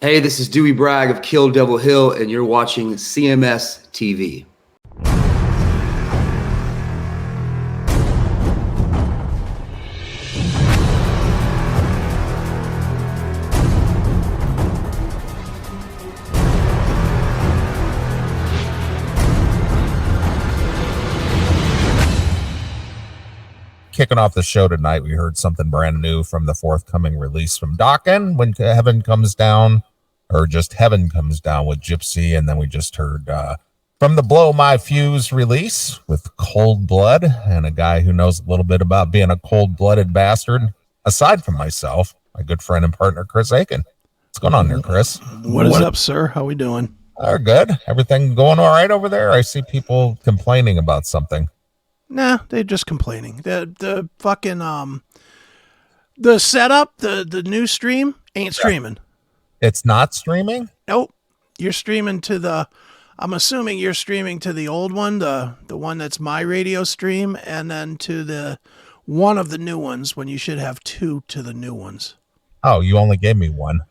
Hey, this is Dewey Bragg of Kill Devil Hill, and you're watching CMS TV. Kicking off the show tonight, we heard something brand new from the forthcoming release from Akin, When Heaven Comes Down, or just Heaven Comes Down with Gypsy. And then we just heard from the Blow My Fuse release with Cold Blood, and a guy who knows a little bit about being a cold-blooded bastard, aside from myself, my good friend and partner, Chris Akin. What's going on there, Chris? What is up, sir? How we doing? Good. Everything going all right over there? I see people complaining about something. Nah, they're just complaining. The fucking the setup, the new stream ain't streaming. It's not streaming? Nope. You're streaming to the I'm assuming you're streaming to the old one, the one that's my radio stream, and then to the one of the new ones when you should have two to the new ones. Oh, you only gave me one.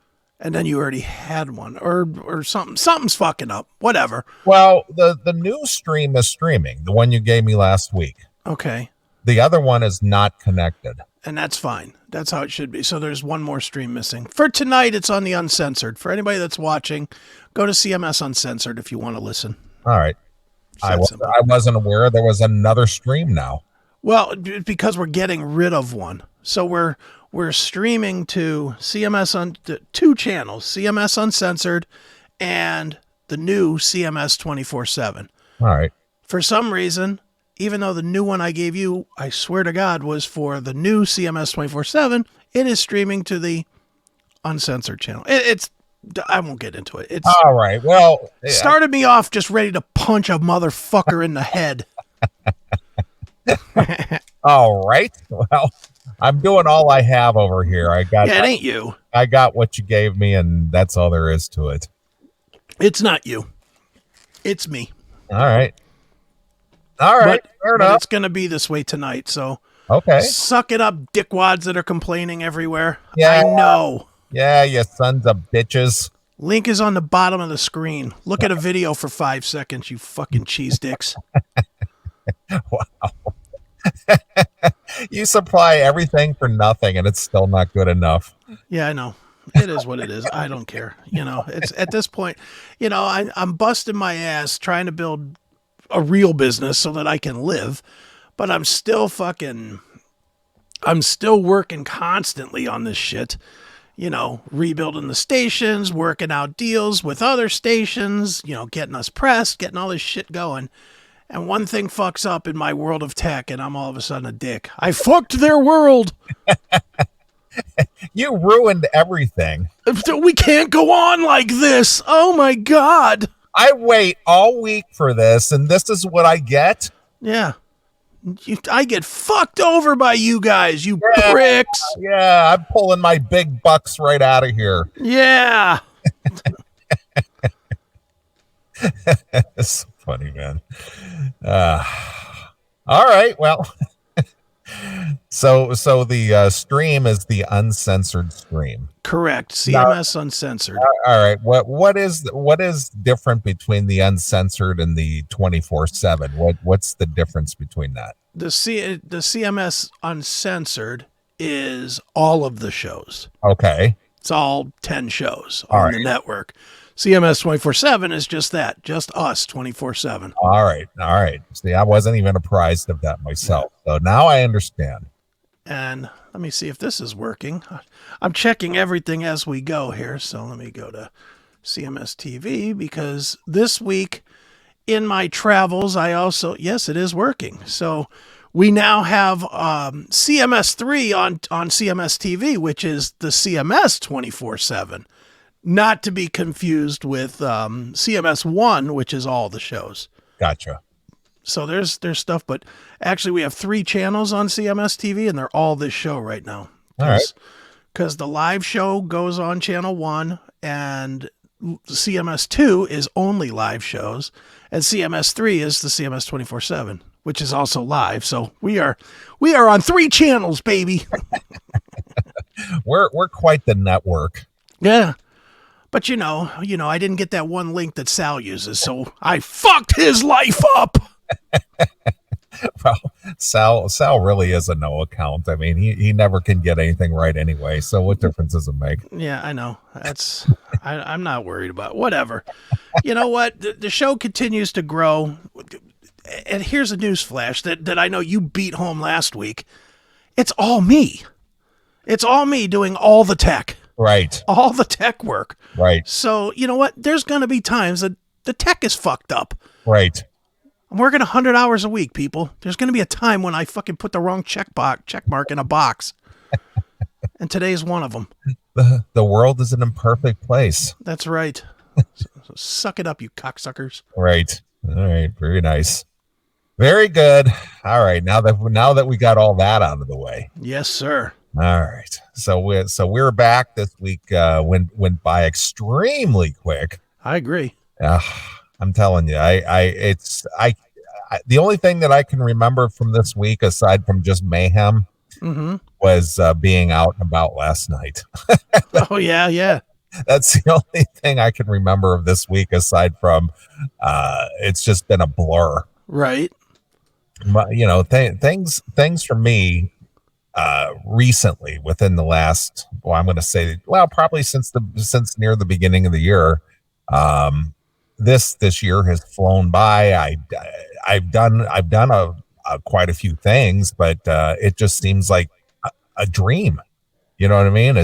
And then you already had one, or something. Something's fucking up. Whatever. Well, the new stream is streaming, the one you gave me last week. Okay. The other one is not connected. And that's fine. That's how it should be. So there's one more stream missing. For tonight, it's on the Uncensored. For anybody that's watching, go to CMS Uncensored if you want to listen. All right. I wasn't aware there was another stream now. Well, because we're getting rid of one. So we're streaming to CMS on two channels, CMS Uncensored and the new CMS 24/7. All right. For some reason, even though the new one I gave you, I swear to God, was for the new CMS 24/7, it is streaming to the Uncensored channel. I won't get into it. It's all right. Well, started me off just ready to punch a motherfucker in the head. All right. Well, I'm doing all I have over here. It ain't you. I got what you gave me, and that's all there is to it. It's not you. It's me. All right. Fair enough. But it's going to be this way tonight, so okay. Suck it up, dickwads that are complaining everywhere. Yeah. I know. Yeah, you sons of bitches. Link is on the bottom of the screen. Look at a video for 5 seconds, you fucking cheese dicks. Wow. You supply everything for nothing, and it's still not good enough. Yeah, I know. It is what it is. I don't care. It's at this point, I'm busting my ass trying to build a real business so that I can live, but I'm still working constantly on this shit. Rebuilding the stations, working out deals with other stations, getting us pressed, getting all this shit going. And one thing fucks up in my world of tech, and I'm all of a sudden a dick. I fucked their world. You ruined everything. We can't go on like this. Oh, my God. I wait all week for this, and this is what I get? Yeah. I get fucked over by you guys, you pricks. Yeah, I'm pulling my big bucks right out of here. Yeah. It's funny, man. All right, well, so the stream is the uncensored stream. Correct. CMS now, Uncensored. All right. What is different between the uncensored and the 24/7? What's the difference between that? The CMS Uncensored is all of the shows. Okay. It's all 10 shows on the network. CMS 24/7 is just that, just us 24/7. All right. See, I wasn't even apprised of that myself. So now I understand. And let me see if this is working. I'm checking everything as we go here. So let me go to CMS TV because this week in my travels, yes, it is working. So we now have CMS 3 on CMS TV, which is the CMS 24/7. Not to be confused with CMS 1, which is all the shows. Gotcha. So there's stuff, but actually we have 3 channels on CMS TV, and they're all this show right now. All right. Because the live show goes on channel 1, and CMS 2 is only live shows, and CMS 3 is the CMS 24/7, which is also live. So we are on 3 channels, baby. We're quite the network. Yeah. But I didn't get that one link that Sal uses, so I fucked his life up. Well, Sal really is a no account. I mean, he never can get anything right anyway. So what difference does it make? Yeah, I know. I'm not worried about it. Whatever. You know what? The show continues to grow. And here's a news flash that I know you beat home last week. It's all me. It's all me doing all the tech. Right. All the tech work. Right. So, you know what? There's going to be times that the tech is fucked up. Right. I'm working 100 hours a week, people. There's going to be a time when I fucking put the wrong check mark in a box. And today's one of them. The world is an imperfect place. That's right. So suck it up, you cocksuckers. Right. All right. Very nice. Very good. All right. Now that we got all that out of the way. Yes, sir. All right. So we're back this week. Went by extremely quick. I agree. I'm telling you, the only thing that I can remember from this week, aside from just mayhem, was being out and about last night. Oh yeah. That's the only thing I can remember of this week, aside from it's just been a blur. Right. But, things for me recently, within the last, I'm going to say, probably since near the beginning of the year. This year has flown by. I've done quite a few things, but it just seems like a dream. You know what I mean?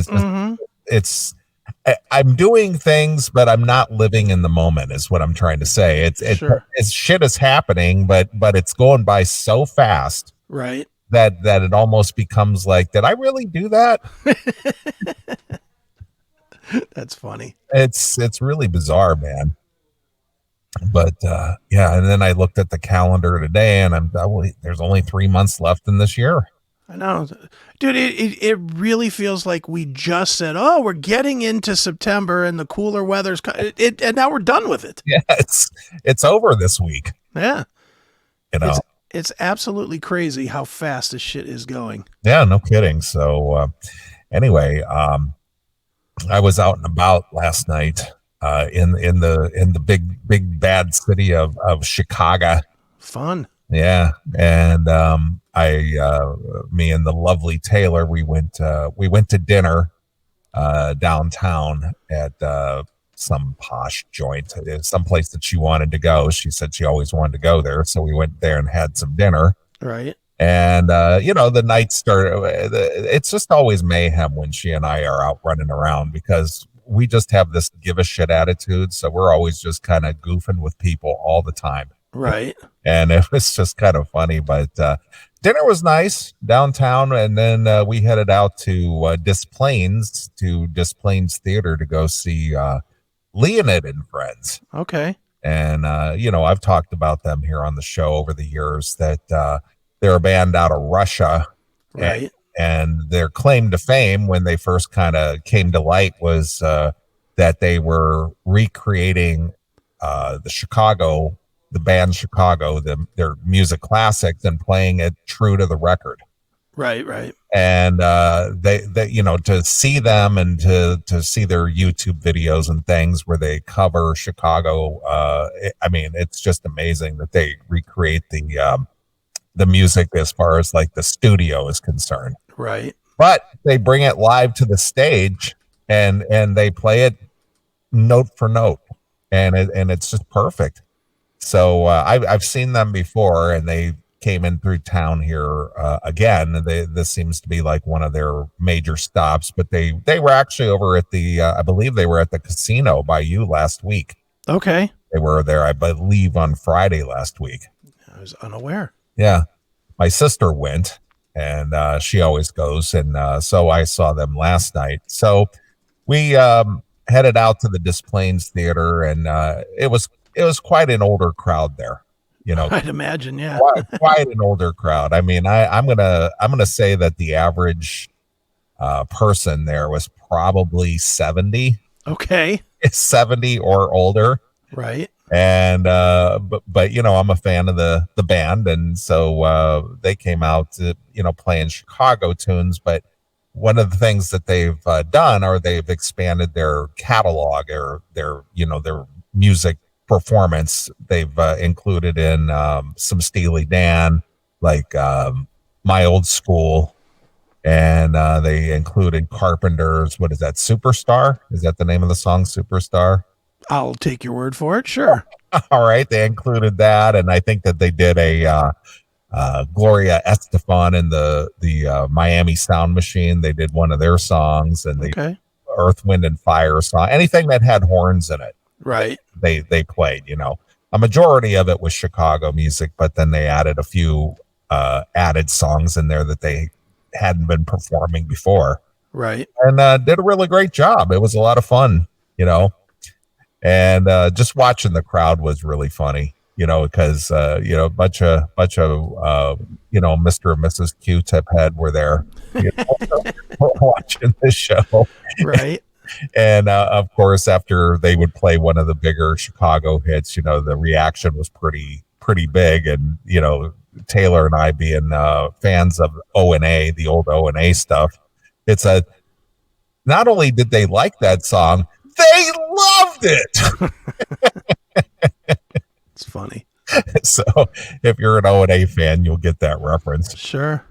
I'm doing things, but I'm not living in the moment, is what I'm trying to say. It's shit is happening, but it's going by so fast, right? That it almost becomes like, did I really do that? That's funny. It's really bizarre, man. But and then I looked at the calendar today, and there's only 3 months left in this year. I know, dude. It really feels like we just said, "Oh, we're getting into September, and the cooler weather's and now we're done with it." Yeah, it's over this week. Yeah, it's absolutely crazy how fast this shit is going. Yeah, no kidding. So anyway, I was out and about last night in the big bad city of Chicago. Fun. Yeah, and me and the lovely Taylor, we went to dinner downtown at some posh joint, some place that she wanted to go. She said she always wanted to go there, so we went there and had some dinner. Right. And the night started. It's just always mayhem when she and I are out running around, because we just have this give a shit attitude. So we're always just kind of goofing with people all the time. Right. And it was just kind of funny, but dinner was nice downtown. And then we headed out to Des Plaines Theater to go see Leonid and Friends. Okay. And, I've talked about them here on the show over the years, that they're a band out of Russia. Right. And their claim to fame, when they first kind of came to light, was that they were recreating the band Chicago, their music classics, and playing it true to the record. Right. And they to see them and to see their YouTube videos and things where they cover Chicago, it's just amazing that they recreate the music as far as like the studio is concerned. Right. But they bring it live to the stage and they play it note for note, and it's just perfect. So I've seen them before, and they came in through town here again. This seems to be like one of their major stops, but they were actually over at I believe they were at the casino by you last week. Okay. They were there, I believe, on Friday last week. I was unaware. Yeah. My sister went, and she always goes. And so I saw them last night. So we headed out to the Des Plaines Theater, and it was quite an older crowd there. I'd imagine, yeah. quite an older crowd. I mean, I'm gonna say that the average person there was probably 70. Okay. 70 or older. Right. And but I'm a fan of the band, and so they came out to, playing Chicago tunes. But one of the things that they've done, or they've expanded their catalog, or their music performance. They've included in some Steely Dan, like My Old School, and they included Carpenter's. What is that? Superstar? Is that the name of the song? Superstar? I'll take your word for it. Sure. All right, they included that, and I think that they did a Gloria Estefan in the Miami Sound Machine. They did one of their songs, and Okay. Earth, Wind, and Fire song. Anything that had horns in it, Right. they played. A majority of it was Chicago music, but then they added a few added songs in there that they hadn't been performing before, Right. and did a really great job. It was a lot of fun, and just watching the crowd was really funny. Because a bunch of Mr. and Mrs. Q-Tip Head were there, watching the show, Right. and of course, after they would play one of the bigger Chicago hits, the reaction was pretty big, and Taylor and I, being fans of O&A, the old O&A stuff, it's not only did they like that song, they loved it. It's funny. So if you're an O&A fan, you'll get that reference. Sure.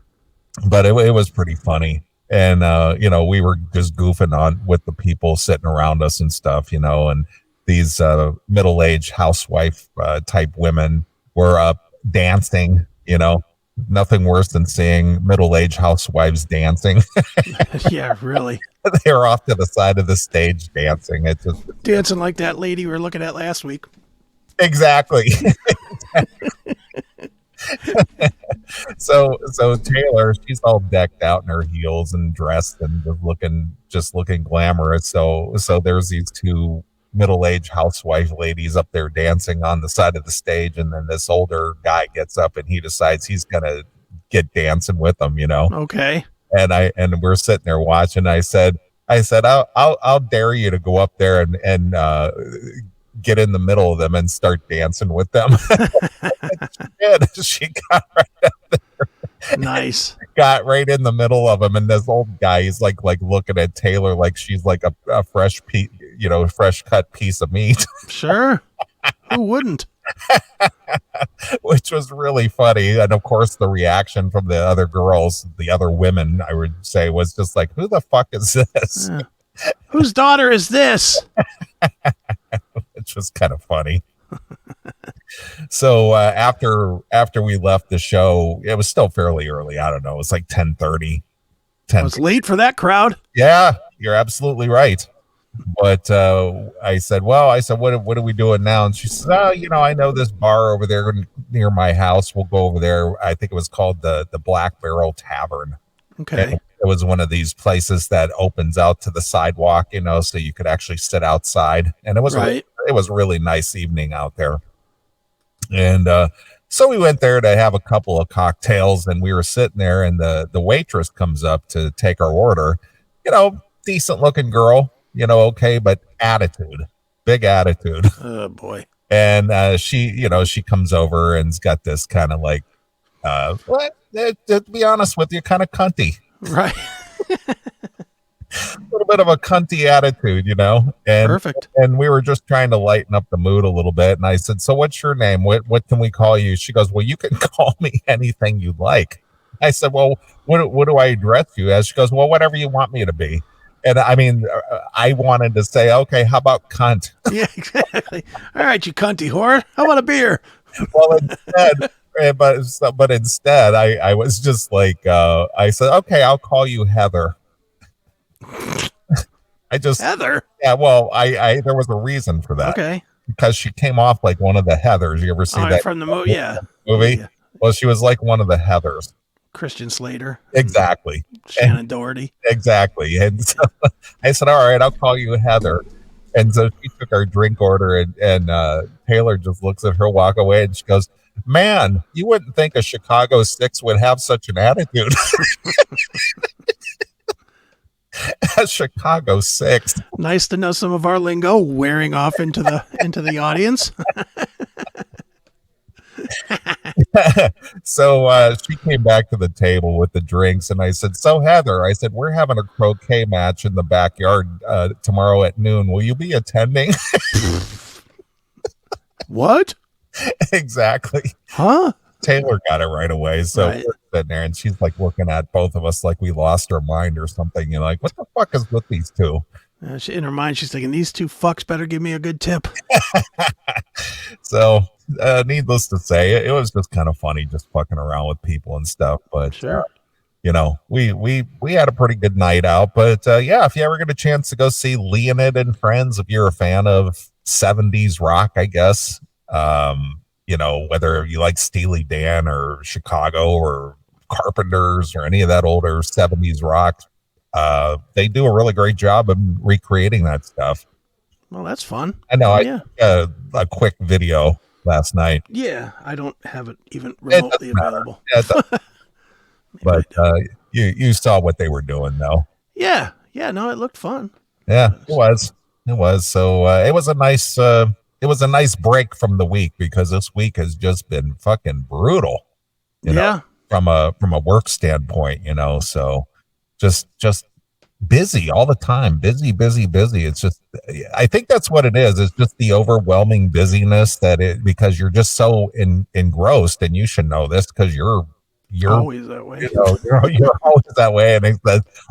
But it was pretty funny. And, we were just goofing on with the people sitting around us and stuff, and these middle-aged housewife type women were up dancing, nothing worse than seeing middle-aged housewives dancing. Yeah, really. They were off to the side of the stage dancing. It's just Dancing like that lady we were looking at last week. exactly. So Taylor, she's all decked out in her heels and dressed and just looking glamorous. So there's these two middle-aged housewife ladies up there dancing on the side of the stage, and then this older guy gets up and he decides he's gonna get dancing with them, Okay. And we're sitting there watching. I said, I'll dare you to go up there and get in the middle of them and start dancing with them. She got right up there. Nice. Got right in the middle of them, and this old guy, he's like looking at Taylor like she's like a fresh fresh cut piece of meat. Sure. Who wouldn't? Which was really funny. And of course, the reaction from the other girls, the other women, I would say, was just like, who the fuck is this? Yeah. Whose daughter is this? Which was kind of funny. So after we left the show, it was still fairly early. I don't know. It was like 10:30. It was late for that crowd. Yeah, you're absolutely right. But I said, what are we doing now? And she said, I know this bar over there near my house. We'll go over there. I think it was called the Black Barrel Tavern. Okay. And it was one of these places that opens out to the sidewalk, so you could actually sit outside. And it was right. It was a really nice evening out there. And so we went there to have a couple of cocktails, and we were sitting there, and the waitress comes up to take our order. Decent looking girl. Okay, but big attitude. Oh boy. And she comes over and's got this kind of like, to be honest with you, kind of cunty. Right. A little bit of a cunty attitude, and Perfect. And we were just trying to lighten up the mood a little bit. And I said, so what's your name? What can we call you? She goes, well, you can call me anything you like. I said, well, what do I address you as? She goes, well, whatever you want me to be. And I mean, I wanted to say, okay, how about cunt? Yeah, exactly. All right, you cunty whore. How about a beer? Well, instead, I was just like, I said, okay, I'll call you Heather. Heather? Yeah, well, I there was a reason for that. Okay. Because she came off like one of the Heathers. You ever see that from the movie? Yeah. Movie? Yeah. Well, she was like one of the Heathers. Christian Slater. Exactly. Shannon Doherty. Exactly. And so I said, all right, I'll call you Heather. And so she took our drink order, and Taylor just looks at her, walk away, and she goes, man, you wouldn't think a Chicago 6 would have such an attitude. A Chicago 6. Nice to know some of our lingo wearing off into the audience. So she came back to the table with the drinks, and I said, "So Heather," I said, "we're having a croquet match in the backyard tomorrow at noon. Will you be attending?" What? Exactly. Huh? Taylor got it right away. So Right. we're sitting there, and she's like looking at both of us like we lost our mind or something. You're like, what the fuck is with these two? In her mind, she's thinking, these two fucks better give me a good tip. So, needless to say, it was just kind of funny just fucking around with people and stuff. But Sure. we had a pretty good night out. But yeah, if you ever get a chance to go see Leonid and Friends, if you're a fan of 70s rock, I guess, whether you like Steely Dan or Chicago or Carpenters or any of that older 70s rock, they do a really great job of recreating that stuff. Well, that's fun. I know. Yeah. A quick video last night. Yeah, I don't have it even remotely available. But you saw what they were doing, though. Yeah. No, it looked fun. Yeah, it was. So it was a nice break from the week, because this week has just been fucking brutal. From a work standpoint, so just busy all the time, busy. It's just, I think that's what it is. It's just the overwhelming busyness because you're just so engrossed, and you should know this because you're always that way. You're always that way. And it's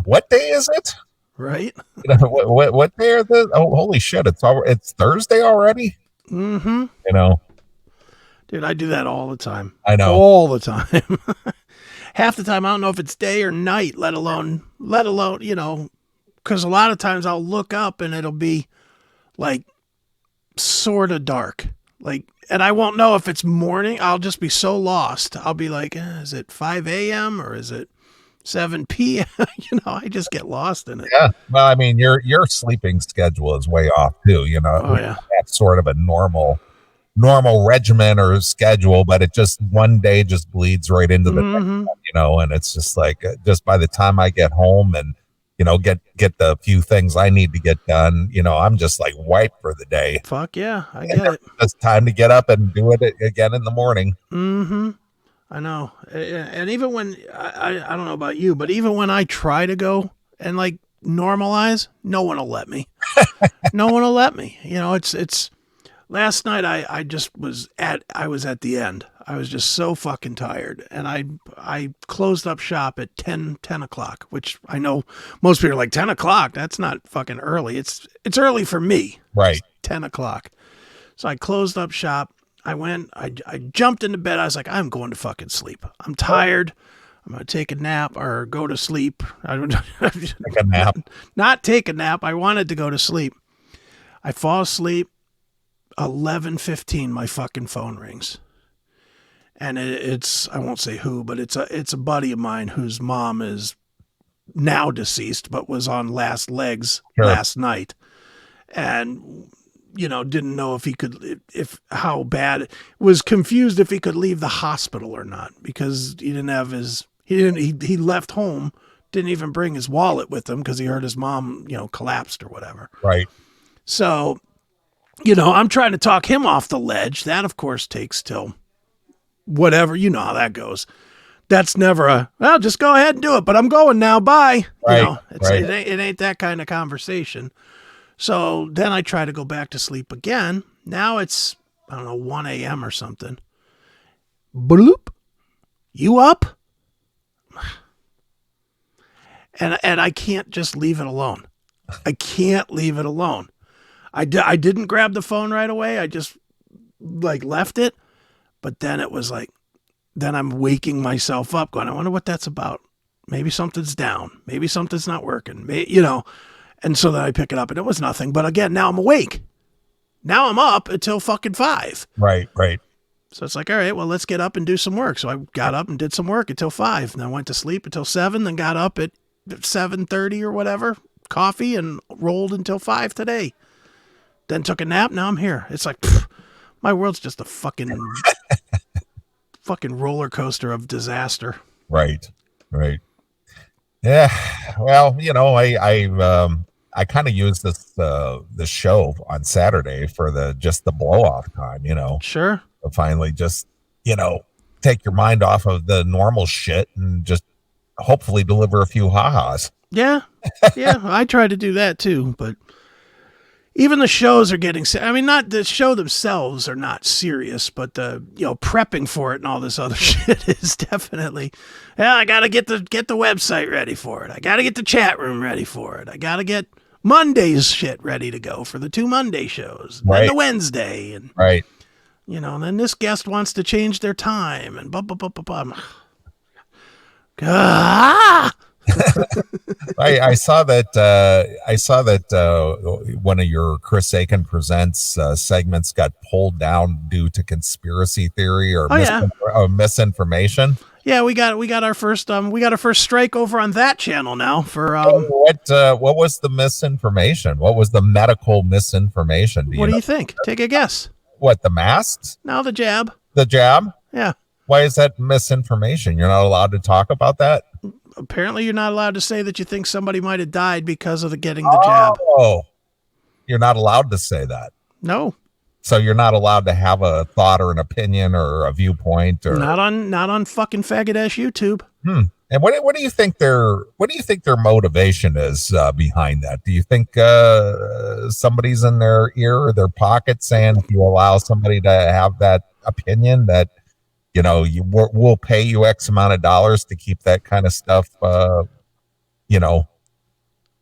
what day is it? Right. What day is this? Oh, holy shit! It's Thursday already. Mm-hmm. Dude, I do that all the time. I know, all the time. Half the time, I don't know if it's day or night, let alone, because a lot of times I'll look up and it'll be like sort of dark, and I won't know if it's morning. I'll just be so lost. I'll be like, is it 5 a.m. or is it 7 p.m.? I just get lost in it. Yeah. Well, I mean, your sleeping schedule is way off too. Oh, yeah. That's sort of a normal regimen or schedule, but it just one day just bleeds right into the next one, and it's just like, just by the time I get home and get the few things I need to get done, I'm just like wiped for the day. Fuck yeah, I get it. It's time to get up and do it again in the morning. I know. And even when I don't know about you, but even when I try to go and like normalize, no one will let me. No one will let me. It's last night I was at the end. I was just so fucking tired, and I closed up shop at 10 o'clock, which I know most people are like, 10 o'clock, that's not fucking early. It's early for me. Right. It's 10 o'clock. So I closed up shop. I went, I jumped into bed. I was like, I'm going to fucking sleep. I'm tired. I'm going to take a nap or go to sleep. I don't take a nap. Not take a nap. I wanted to go to sleep. I fall asleep. 11:15, my fucking phone rings. And it's, I won't say who, but it's a buddy of mine whose mom is now deceased, but was on last legs last night. And didn't know if he could, how bad, was confused if he could leave the hospital or not, because he left home, didn't even bring his wallet with him because he heard his mom, collapsed or whatever. Right. So, I'm trying to talk him off the ledge. That, of course, takes till whatever, how that goes. That's never just go ahead and do it, but I'm going now. Bye. Right. It ain't that kind of conversation. So then I try to go back to sleep again. Now it's, 1 a.m. or something. Bloop. You up? And I can't just leave it alone. I can't leave it alone. I didn't grab the phone right away. I just left it. But then it was then I'm waking myself up going, I wonder what that's about. Maybe something's down. Maybe something's not working. And so then I pick it up and it was nothing. But again, now I'm awake. Now I'm up until fucking 5. Right. So it's like, all right, well, let's get up and do some work. So I got up and did some work until 5. And I went to sleep until 7, then got up at 7:30 or whatever, coffee, and rolled until 5 today. Then took a nap. Now I'm here. It's like, my world's just a fucking roller coaster of disaster. Right. Yeah. Well, I kind of use this show on Saturday for the blow off time, Sure. to finally just, take your mind off of the normal shit and just hopefully deliver a few ha-has. Yeah. Yeah. I try to do that too, but even the shows are getting, I mean, not the show themselves are not serious, but the, prepping for it and all this other shit is definitely, I got to get the website ready for it. I got to get the chat room ready for it. I got to get Monday's shit ready to go for the 2 Monday shows, and then the Wednesday, and right. And then this guest wants to change their time and blah, blah, blah, blah, blah. Ah! I saw that one of your Chris Akin Presents segments got pulled down due to conspiracy theory or misinformation. Yeah, we got our first strike over on that channel now for what was the misinformation? What was the medical misinformation? What do you think? Take a guess. What, the masks? No, the jab. The jab? Yeah. Why is that misinformation? You're not allowed to talk about that? Apparently you're not allowed to say that you think somebody might have died because of getting the jab. Oh, you're not allowed to say that. No. So you're not allowed to have a thought or an opinion or a viewpoint or not on fucking faggot-ass YouTube. And what do you think their motivation is behind that? Do you think somebody's in their ear or their pocket saying if you allow somebody to have that opinion that we'll pay you X amount of dollars to keep that kind of stuff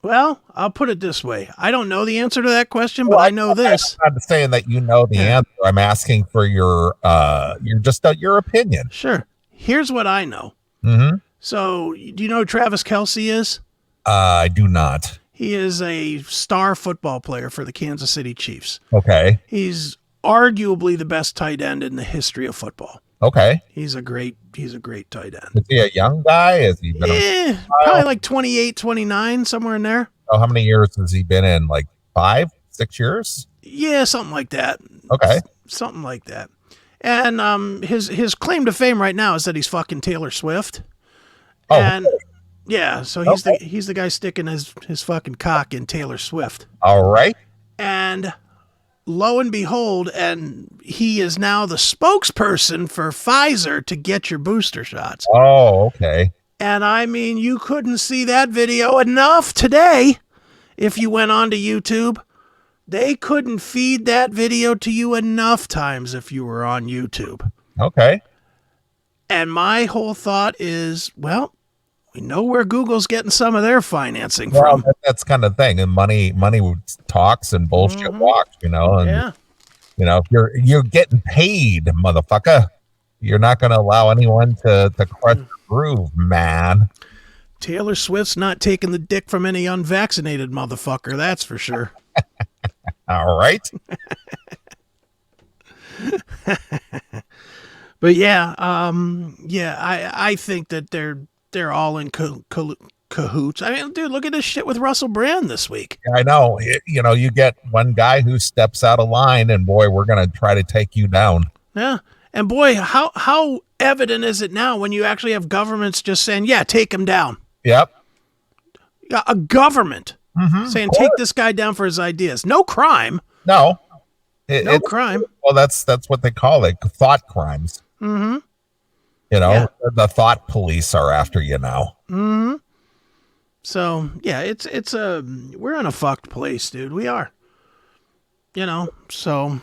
Well, I'll put it this way. I don't know the answer to that question, but I know this. I'm not saying that you know the answer. I'm asking for your opinion. Sure. Here's what I know. Mm-hmm. So, do you know who Travis Kelce is? I do not. He is a star football player for the Kansas City Chiefs. Okay. He's arguably the best tight end in the history of football. Okay. He's a great tight end. Is he a young guy? Has he been probably like 28, 29, somewhere in there. Oh, how many years has he been in? Like 5, 6 years? Yeah, something like that. Okay. Something like that. And his claim to fame right now is that he's fucking Taylor Swift. Oh, and yeah, so he's the guy sticking his fucking cock in Taylor Swift. All right. And lo and behold, and he is now the spokesperson for Pfizer to get your booster shots. Oh, okay. And I mean, you couldn't see that video enough today if you went onto YouTube. They couldn't feed that video to you enough times if you were on YouTube. Okay. And my whole thought is, well, we know where Google's getting some of their financing from. That's kind of thing. And money talks and bullshit walks, And, if you're getting paid, motherfucker, you're not going to allow anyone to crush the groove, man. Taylor Swift's not taking the dick from any unvaccinated motherfucker, that's for sure. All right. But I think that they're all in cahoots. I mean, dude, look at this shit with Russell Brand this week. I know. You get one guy who steps out of line, and boy, we're going to try to take you down. Yeah. And boy, how evident is it now when you actually have governments just saying, yeah, take him down. Yep. Yeah, a government saying, take this guy down for his ideas. No crime. No. No crime. Well, that's what they call it, thought crimes. Mm-hmm. The thought police are after you now. Mm-hmm. So, yeah, we're in a fucked place, dude. We are. So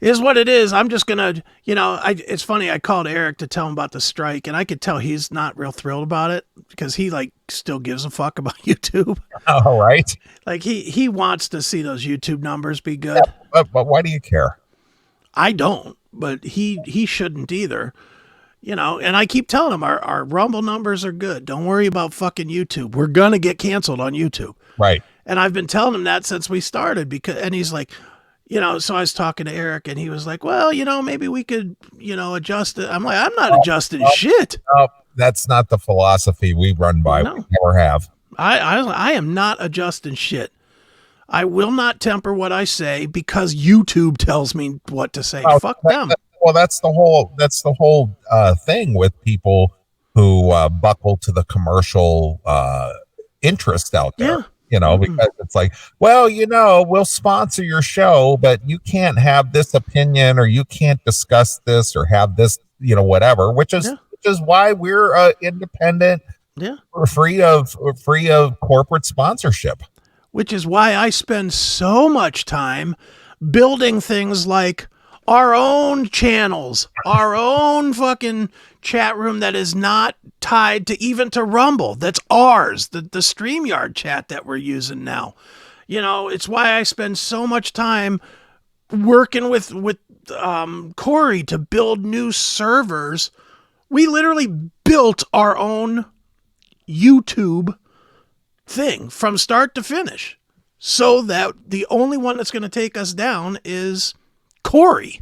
is what it is. I'm just gonna, it's funny. I called Eric to tell him about the strike, and I could tell he's not real thrilled about it because he still gives a fuck about YouTube. All right. Like he wants to see those YouTube numbers be good. Yeah, but why do you care? I don't, but he shouldn't either. And I keep telling him our Rumble numbers are good. Don't worry about fucking YouTube. We're gonna get canceled on YouTube. Right. And I've been telling him that since we started and he's like, so I was talking to Eric and he was like, well, maybe we could, adjust it. I'm like, I'm not adjusting shit. No, that's not the philosophy we run by. No. We never have. I am not adjusting shit. I will not temper what I say because YouTube tells me what to say. Fuck them. That's the whole thing with people who buckle to the commercial interest out there. Yeah. Because it's like, well, we'll sponsor your show, but you can't have this opinion or you can't discuss this or have this whatever, which is why we're independent. Yeah. We're free of corporate sponsorship. Which is why I spend so much time building things like our own channels, our own fucking chat room that is not tied to even to Rumble. That's ours, the StreamYard chat that we're using now. It's why I spend so much time working with Corey to build new servers. We literally built our own YouTube thing from start to finish, so that the only one that's going to take us down is Corey,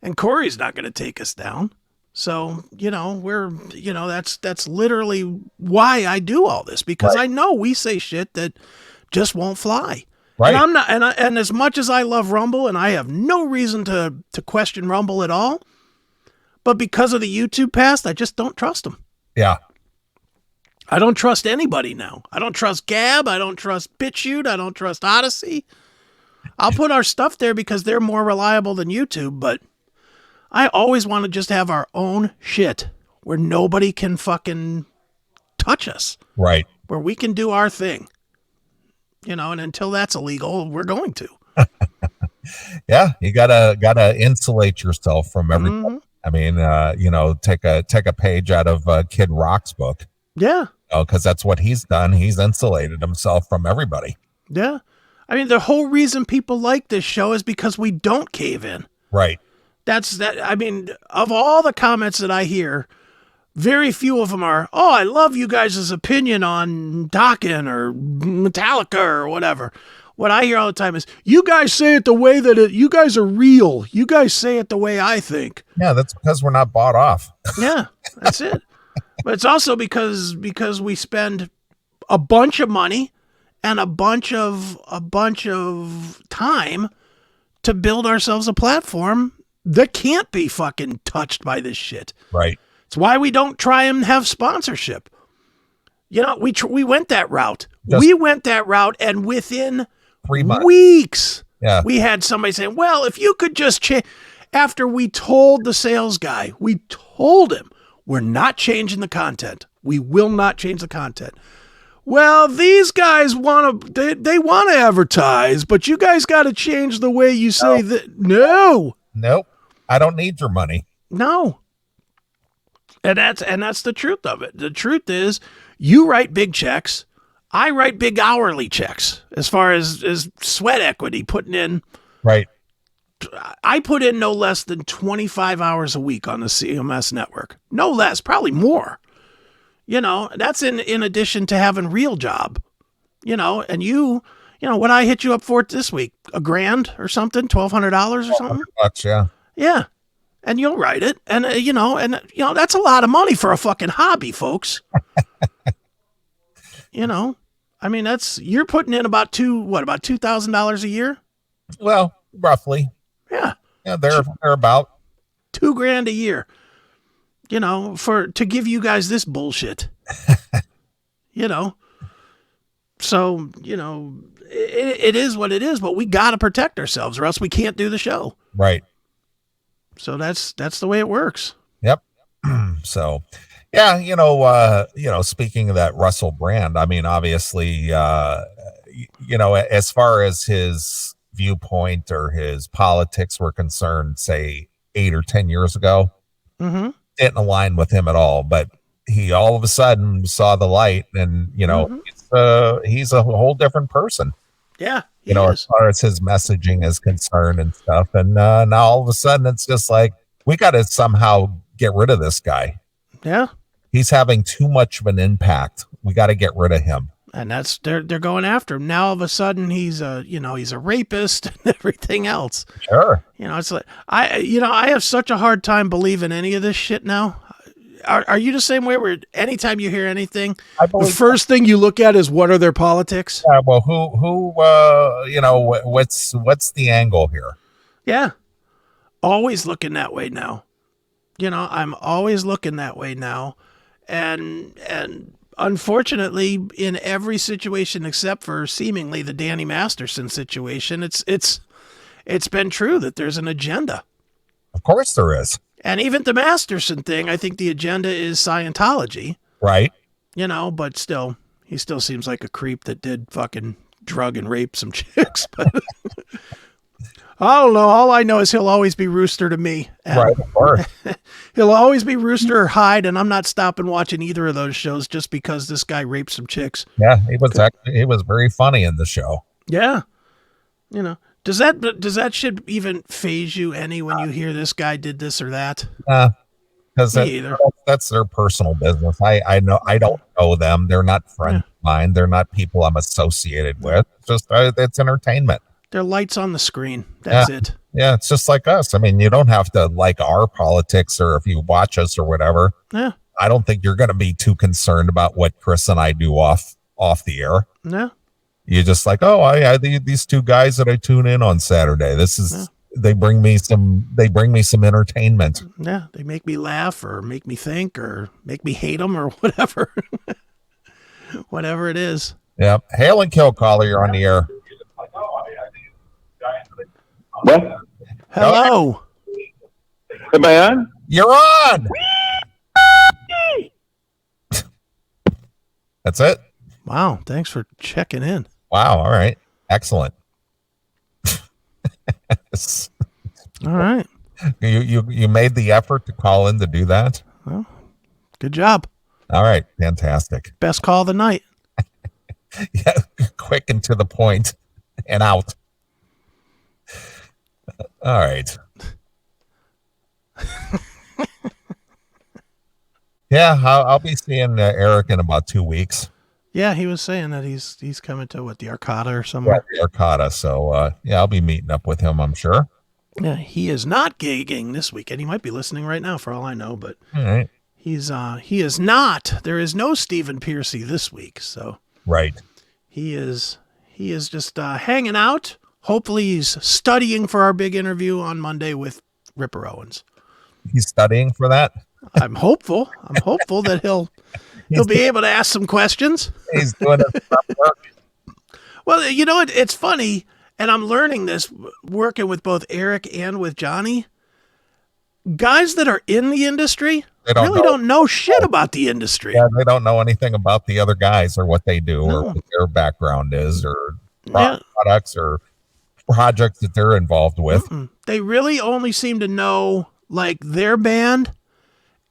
and Corey's not going to take us down. So that's literally why I do all this, because I know we say shit that just won't fly. Right. And I'm not, and as much as I love Rumble, and I have no reason to question Rumble at all, but because of the YouTube past, I just don't trust them. Yeah. I don't trust anybody now. I don't trust Gab. I don't trust BitChute. I don't trust Odyssey. I'll put our stuff there because they're more reliable than YouTube, but I always want to just have our own shit where nobody can fucking touch us. Right. Where we can do our thing. And until that's illegal, we're going to. Yeah, you gotta insulate yourself from everything. I mean, take a page out of Kid Rock's book. Yeah. Because that's what he's done. He's insulated himself from everybody. Yeah. I mean, the whole reason people like this show is because we don't cave in. Right. I mean, of all the comments that I hear, very few of them are, oh, I love you guys' opinion on Dokken or Metallica or whatever. What I hear all the time is, you guys say it the way that you guys are real. You guys say it the way I think. Yeah, that's because we're not bought off. Yeah, that's it. But it's also because we spend a bunch of money and a bunch of time to build ourselves a platform that can't be fucking touched by this shit. Right. It's why we don't try and have sponsorship. We went that route. And within 3 months. Weeks, yeah, we had somebody saying, well, if you could just change. After we told the sales guy, we told him, we're not changing the content. We will not change the content. Well, these guys they want to advertise, but you guys got to change the way you say that. No. Nope. I don't need your money. No. And that's the truth of it. The truth is, you write big checks. I write big hourly checks as far as sweat equity putting in. Right. I put in no less than 25 hours a week on the CMS network. No less, probably more. That's in addition to having real job. And what I hit you up for this week, $1,000 or something, $1,200 or something. $1,200, yeah. Yeah. And you'll write it. And, that's a lot of money for a fucking hobby, folks. I mean, you're putting in about $2,000 a year? Well, roughly. Yeah. Yeah, they're about $2,000 a year, to give you guys this bullshit, so, it is what it is, but we got to protect ourselves or else we can't do the show. Right. So that's the way it works. Yep. So, yeah, speaking of that Russell Brand, I mean, obviously, as far as his viewpoint or his politics were concerned, say 8 or 10 years ago, didn't align with him at all. But he all of a sudden saw the light, and he's a whole different person. Yeah, as far as his messaging is concerned and stuff. And now all of a sudden, it's just like, we got to somehow get rid of this guy. Yeah, he's having too much of an impact. We got to get rid of him. And that's they're going after him. Now all of a sudden he's a rapist and everything else. Sure. It's like I have such a hard time believing any of this shit now. Are you the same way where anytime you hear anything, the first thing you look at is what are their politics? Well, who what's the angle here? Yeah. Always looking that way now. I'm always looking that way now. And unfortunately, in every situation except for seemingly the Danny Masterson situation, it's been true that there's an agenda. Of course there is. And even the Masterson thing, I think the agenda is Scientology. Right. You know, but still, he still seems like a creep that did fucking drug and rape some chicks. But I don't know. All I know is he'll always be Rooster to me. And Right, of course. he'll always be Rooster or Hyde, and I'm not stopping watching either of those shows just because this guy raped some chicks. Yeah, he was very funny in the show. Yeah. You know, does that shit even phase you any when you hear this guy did this or that? Because that's their personal business. I don't know them. They're not friends of mine. They're not people I'm associated with. It's just it's entertainment. They're lights on the screen. That's it. Yeah, it's just like us. I mean, you don't have to like our politics, or if you watch us or whatever. Yeah. I don't think you're going to be too concerned about what Chris and I do off the air. No. You're just like, oh, I these two guys that I tune in on Saturday. This is they bring me some entertainment. Yeah, they make me laugh or make me think or make me hate them or whatever. Whatever it is. Yeah. Hail and kill, caller. You're on the air. What? Hello. Am I on? You're on. That's it. Wow. Thanks for checking in. Wow. All right. Excellent. All right. You made the effort to call in to do that. Well, good job. All right. Fantastic. Best call of the night. Yeah. Quick and to the point and out. All right. Yeah, I'll be seeing Eric in about 2 weeks. Yeah, he was saying that he's coming to the Arcata or somewhere. Yeah, the Arcata. So yeah, I'll be meeting up with him, I'm sure. Yeah, he is not gigging this weekend. He might be listening right now for all I know, but all right. He is not. There is no Stephen Piercy this week, so right. He is just hanging out. Hopefully he's studying for our big interview on Monday with Ripper Owens. He's studying for that? I'm hopeful that he'll be able to ask some questions. He's doing his work. Well, you know, it's funny, and I'm learning this working with both Eric and with Johnny. Guys that are in the industry don't know shit about the industry. Yeah, they don't know anything about the other guys or what they do or what their background is or products or projects that they're involved with. They really only seem to know like their band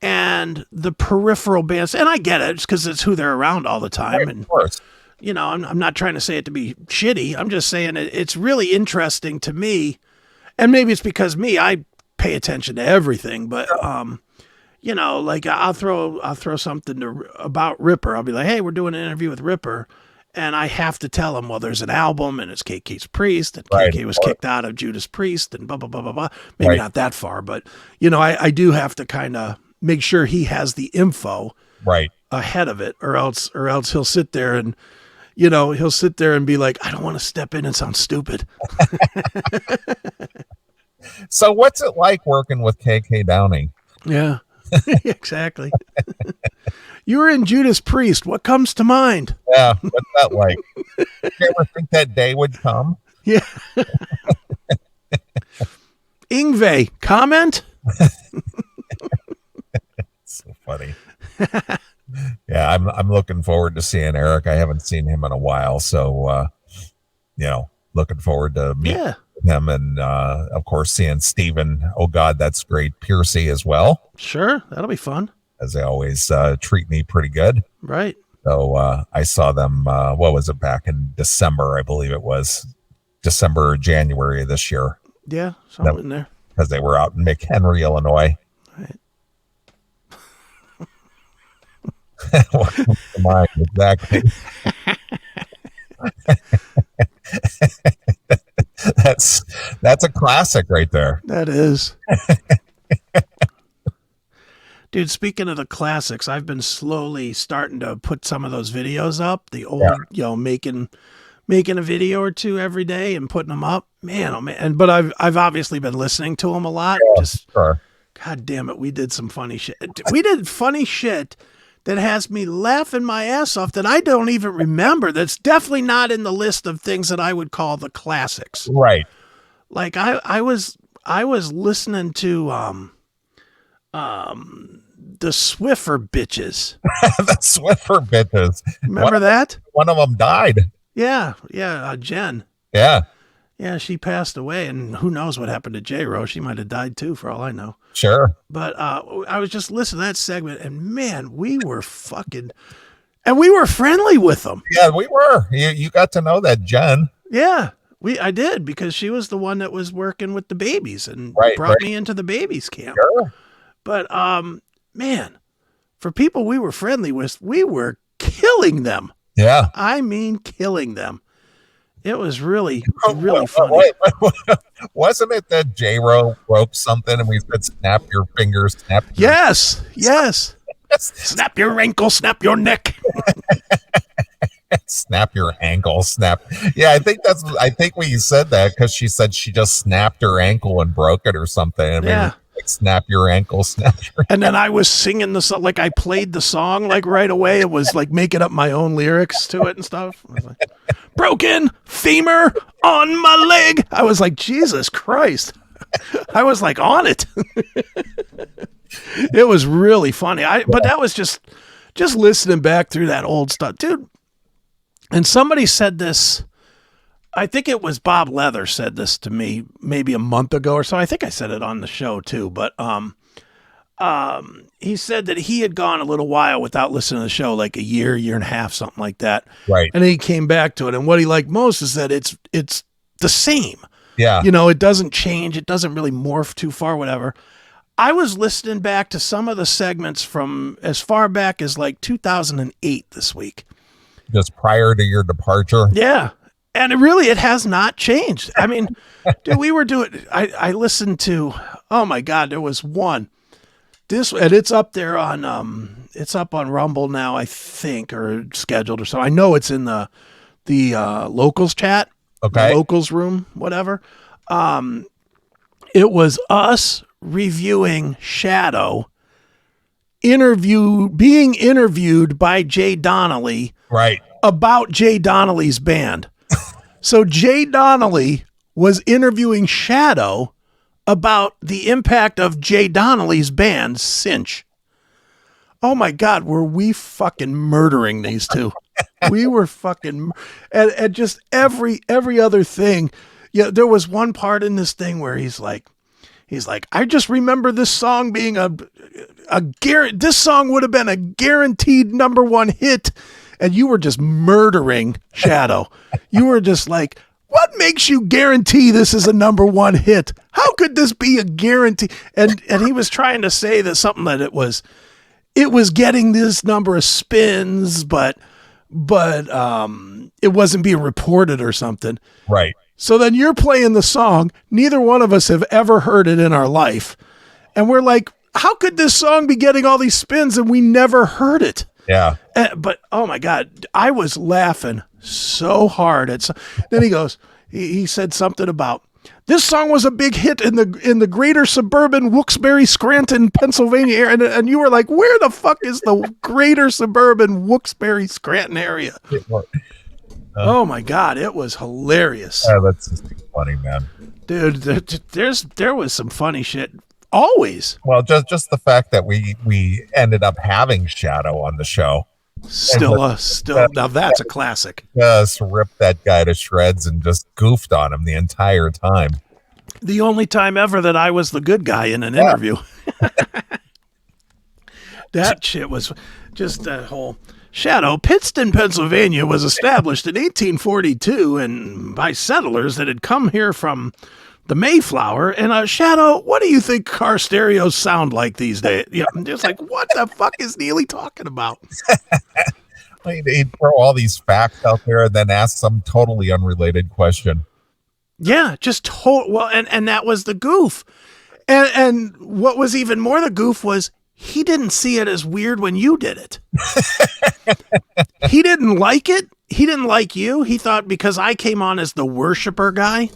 and the peripheral bands. And I get it, because it's who they're around all the time. Right, and of course. You know, I'm not trying to say it to be shitty. I'm just saying it's really interesting to me. And maybe it's because I pay attention to everything, but you know, like I'll throw something about Ripper. I'll be like, hey, we're doing an interview with Ripper. And I have to tell him, well, there's an album and it's KK's Priest, and KK was kicked out of Judas Priest and blah, blah, blah, blah, blah. Maybe not that far, but, you know, I do have to kind of make sure he has the info ahead of it, or else he'll sit there and, you know, be like, I don't want to step in and sound stupid. So what's it like working with KK Downing? Yeah, exactly. You were in Judas Priest. What comes to mind? Yeah, what's that like? Did you ever think that day would come? Yeah. Ingve, comment? So funny. Yeah, I'm looking forward to seeing Eric. I haven't seen him in a while, so you know, looking forward to meeting him, and of course seeing Stephen. Oh God, that's great. Piercy as well. Sure, that'll be fun. As they always treat me pretty good. Right. So I saw them, what was it, back in December, I believe it was. December or January of this year. Yeah, something in there. Because they were out in McHenry, Illinois. Right. What comes to mind, exactly. That's a classic right there. That is. Dude, speaking of the classics, I've been slowly starting to put some of those videos up. The old, you know, making a video or two every day and putting them up. Man, oh man! But I've obviously been listening to them a lot. God damn it, we did some funny shit. We did funny shit that has me laughing my ass off that I don't even remember. That's definitely not in the list of things that I would call the classics. Right. Like I was listening to the Swiffer bitches. The Swiffer bitches. Remember that? One of them died. Yeah, Jen. Yeah, Yeah, she passed away, and who knows what happened to J-Ro. She might have died too, for all I know. sure. But I was just listening to that segment, and man, we were friendly with them. Yeah, we were. You got to know that Jen. Yeah, I did, because she was the one that was working with the babies and brought me into the babies camp. Sure. But man, for people we were friendly with, we were killing them. Yeah. I mean, killing them. It was really, really funny. Wasn't it that J-Ro broke something and we said, snap your fingers, snap your Yes. Snap your ankle, snap your neck. snap your ankle, snap. Yeah, I think we said that because she said she just snapped her ankle and broke it or something. And Yeah. we were like, snap your ankle, snap your And then I was singing the song, like I played the song like right away. It was like making up my own lyrics to it and stuff. I was like, broken femur on my leg. I was like, Jesus Christ. I was like on it. It was really funny. But that was just listening back through that old stuff, dude. And somebody said this, I think it was Bob Leather said this to me maybe a month ago or so. I think I said it on the show too, but he said that he had gone a little while without listening to the show, like a year and a half, something like that. Right. And then he came back to it. And what he liked most is that it's the same. Yeah. You know, it doesn't change. It doesn't really morph too far, whatever. I was listening back to some of the segments from as far back as like 2008 this week. Just prior to your departure. Yeah. And it has not changed. I mean, dude, we were doing, I listened to, oh my God, there was one. And it's up there on, it's up on Rumble now, I think, or scheduled or so. I know it's in the locals chat, Okay. the locals room, whatever. It was us reviewing Shadow, being interviewed by Jay Donnelly. Right. About Jay Donnelly's band. So Jay Donnelly was interviewing Shadow about the impact of Jay Donnelly's band, Cinch. Oh my God, were we fucking murdering these two? We were fucking, and just every other thing. Yeah, there was one part in this thing where he's like, I just remember this song being this song would have been a guaranteed #1 hit. And you were just murdering Shadow. You were just like, what makes you guarantee this is a #1 hit? How could this be a guarantee? And he was trying to say that something that it was getting this number of spins, but it wasn't being reported or something. Right. So then you're playing the song. Neither one of us have ever heard it in our life. And we're like, how could this song be getting all these spins and we never heard it? Yeah. But oh my God, I was laughing so hard. Then he goes, he said something about this song was a big hit in the greater suburban Wilkes-Barre, Scranton, Pennsylvania area. And you were like, where the fuck is the greater suburban Wilkes-Barre, Scranton area? Oh my God, it was hilarious. Yeah, that's just funny, man. Dude, there was some funny shit. Always. Well, just the fact that we ended up having Shadow on the show. Still, now that's a classic. Just ripped that guy to shreds and just goofed on him the entire time. The only time ever that I was the good guy in an interview. That shit was just that whole Shadow. Pittston, Pennsylvania was established in 1842 and by settlers that had come here from the Mayflower. And Shadow, what do you think car stereos sound like these days? Yeah, I'm just like, what the fuck is Neely talking about? He'd throw all these facts out there and then ask some totally unrelated question. Yeah, just well, and that was the goof. And what was even more the goof was he didn't see it as weird when you did it. He didn't like it. He didn't like you. He thought because I came on as the worshiper guy,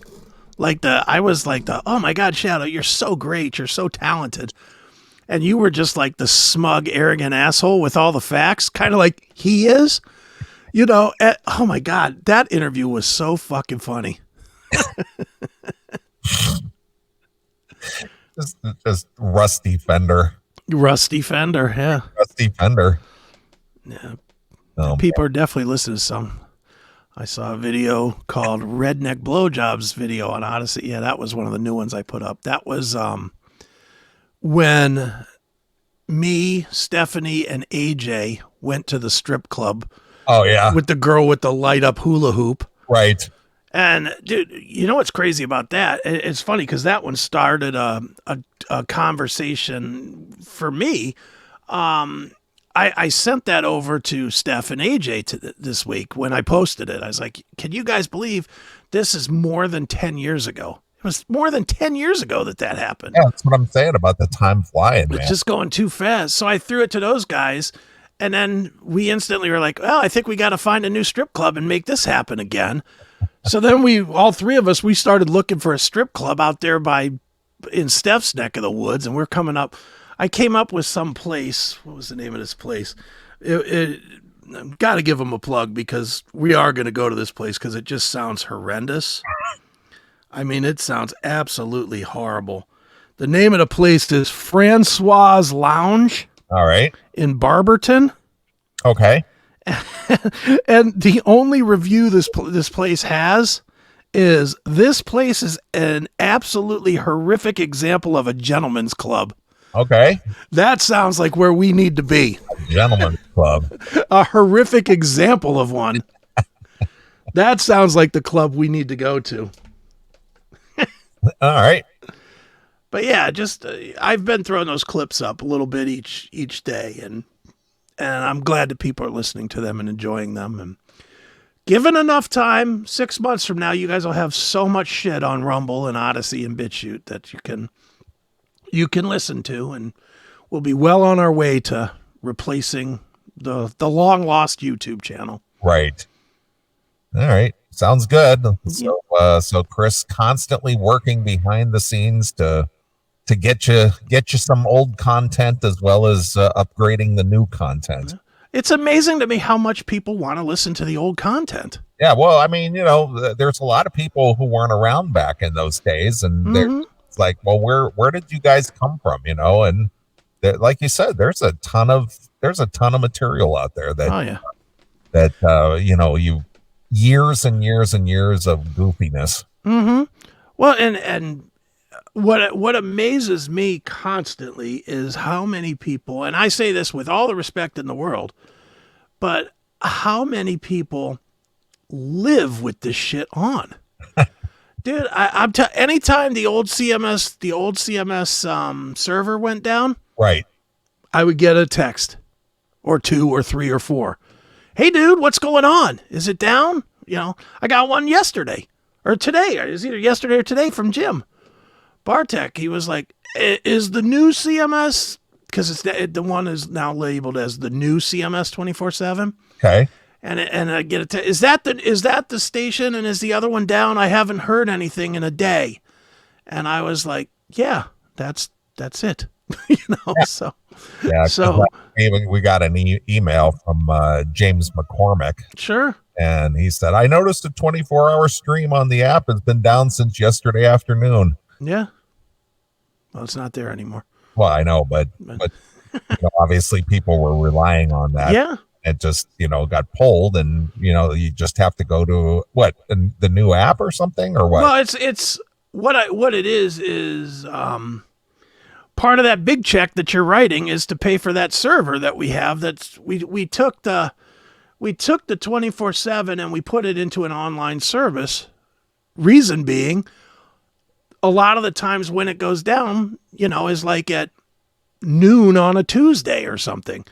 I was like oh my God, Shadow, you're so great. You're so talented. And you were just like the smug, arrogant asshole with all the facts, kind of like he is, oh my God, that interview was so fucking funny. just Rusty Fender. Rusty Fender, yeah. Rusty Fender. Yeah. Oh, People are definitely listening to some. I saw a video called Redneck Blowjobs video on Odyssey. Yeah, that was one of the new ones I put up. That was when me, Stephanie, and AJ went to the strip club. Oh, yeah. With the girl with the light up hula hoop. Right. And dude, you know what's crazy about that? It's funny because that one started a conversation for me. I sent that over to Steph and AJ this week when I posted it. I was like, can you guys believe this is more than 10 years ago? It was more than 10 years ago that happened. Yeah, that's what I'm saying about the time flying, man. It's just going too fast. So I threw it to those guys. And then we instantly were like, well, I think we got to find a new strip club and make this happen again. So then all three of us, we started looking for a strip club out there in Steph's neck of the woods. And we're coming up. I came up with some place. What was the name of this place? Got to give them a plug because we are going to go to this place because it just sounds horrendous. I mean, it sounds absolutely horrible. The name of the place is Francois Lounge. All right. In Barberton. Okay. And the only review this place has is this place is an absolutely horrific example of a gentleman's club. Okay. That sounds like where we need to be. Gentleman's club. A horrific example of one. That sounds like the club we need to go to. All right. But yeah, just I've been throwing those clips up a little bit each day, and I'm glad that people are listening to them and enjoying them. And given enough time, 6 months from now, you guys will have so much shit on Rumble and Odyssey and BitChute that you can listen to, and we'll be well on our way to replacing the long lost YouTube channel. Right. All right. Sounds good. So Chris constantly working behind the scenes to get you some old content as well as upgrading the new content. It's amazing to me how much people want to listen to the old content. Yeah, well, I mean, there's a lot of people who weren't around back in those days, and it's like, well, where did you guys come from? And like you said, there's a ton of material out there that you years and years and years of goofiness. Mm-hmm. Well, and what amazes me constantly is how many people, and I say this with all the respect in the world, but how many people live with this shit on. Dude, anytime the old CMS server went down, right, I would get a text or 2 or 3 or 4. Hey, dude, what's going on? Is it down? I got one yesterday or today. It was either yesterday or today from Jim Bartek. He was like, is the new CMS, because the one is now labeled as the new CMS 24/7. Okay. And I get is that the station, and is the other one down? I haven't heard anything in a day. And I was like, yeah, that's it. So yeah. So we got an email from James McCormick. Sure. And he said, I noticed a 24-hour stream on the app has been down since yesterday afternoon. Yeah. Well, it's not there anymore. Well, I know, but obviously people were relying on that. Yeah. It just, got pulled, and, you just have to go to the new app or something, or what? Well, it's what it is part of that big check that you're writing is to pay for that server that we have. We took the 24/7 and we put it into an online service. Reason being, a lot of the times when it goes down, is like at noon on a Tuesday or something.